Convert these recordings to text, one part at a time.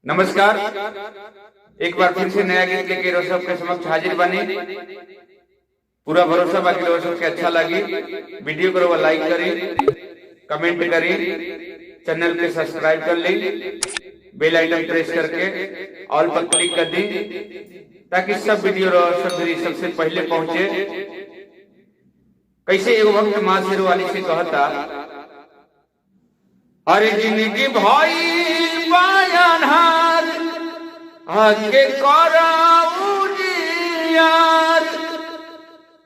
नमस्कार, एक बार फिर से नया गीत लेके रोज सबके समक्ष हाजिर बनी। पूरा भरोसा बाकी रोज सबके अच्छा लगी। वीडियो को लाइक करी, कमेंट करी, चैनल पे सब्सक्राइब कर ली, बेल आइकन प्रेस करके ऑल पर क्लिक कर दी ताकि सब वीडियो सबसे पहले पहुंचे। कैसे एगो वक्त माँ शेरवाली से कहता, अरे जिंदगी भाई बायानहार आके कराऊ यार,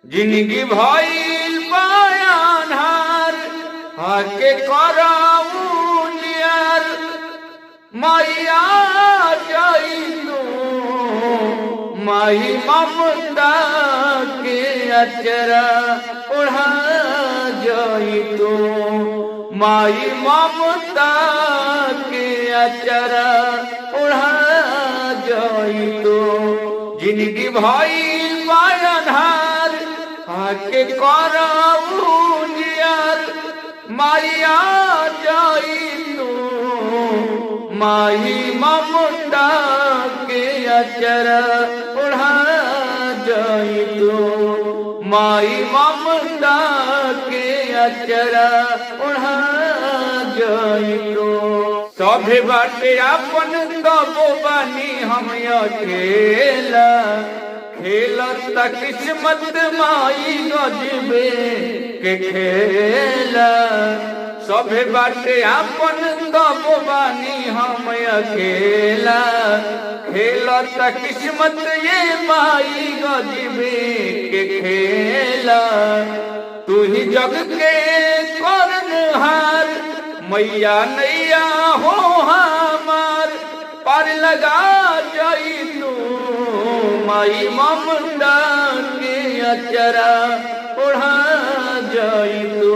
जिंदगी भाई बायानहार आके कराऊ यार, मैया जाई तू माही ममता के अचरा उड़ा जाई तू, माई ममता के अचरा उड़ा जाई तो। जिंदगी भाई बायानहार आके कराऊ यार, माया जाई तो माई ममता के अचरा उड़ा जाई तो, माई ममता के अचरा उड़ा जाई तो। सभे बाटे अपन तबो बानी हम अकेला, खेलत किस्मत माई गजबे के खेला। सभे बाटे अपन तबो बानी हम अकेला, खेलत किस्मत ये माई गजबे के खेला। तू ही जग के करनहार मैया नैया हो हमार, पार लगा जाई तू माई ममता के अचरा उड़ा जाई तू,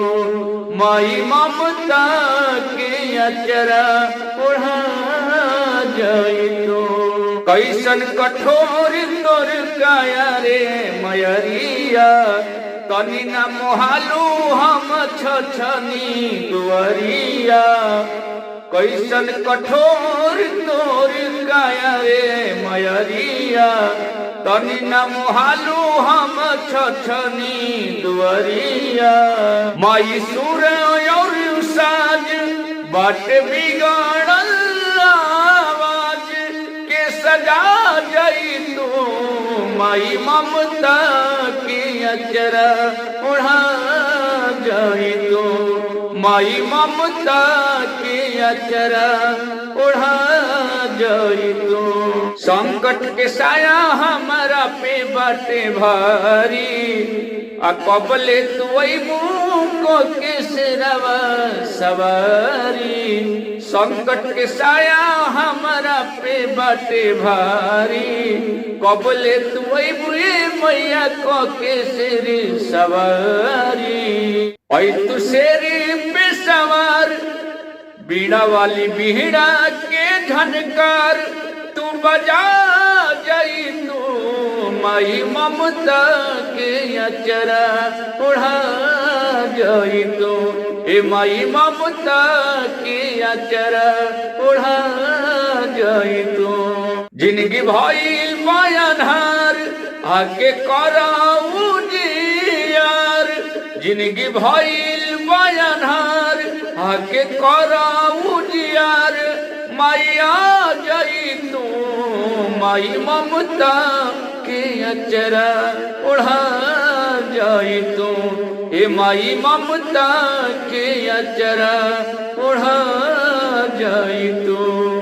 माई ममता के अचरा उड़ा जाई तू। कैसन कठोर तोर काया रे मयरिया, तनी न मोहालू हम छछनी दुआरिया। कैसन कठोर तोर काया रे मयरिया, तनी न मोहालू हम छछनी दुआरिया। माई सुर और साज बाट बिगड़ल आवाज के सजा जाई तू, माई ममता के अचरा उड़ा जाई तो, माई ममता के अचरा उड़ा जाई तो। संकट के साया हमारा पे बाटे भारी, आ कबले तू मुको के सिरवा सवारी। संकट के साया हमारा पे बाटे भारी, कबले तू बुए मैया को के सिर सवारी। ओई तू शेरी पे सवार बीड़ा वाली बीड़ा के झनकार, तू बजा जाई तू माई ममता के अचरा उड़ा जाई तू, ए माई ममता के अचरा उड़ा जाई तू। जिंदगी भाई बायानहार आके कराऊ यार, जिंदगी भाई बायानहार आके कराऊ यार, मैया जाई तू माई ममता के अचरा उड़ा जाई तू, ए माई ममता के अचरा उड़ा जाई तू।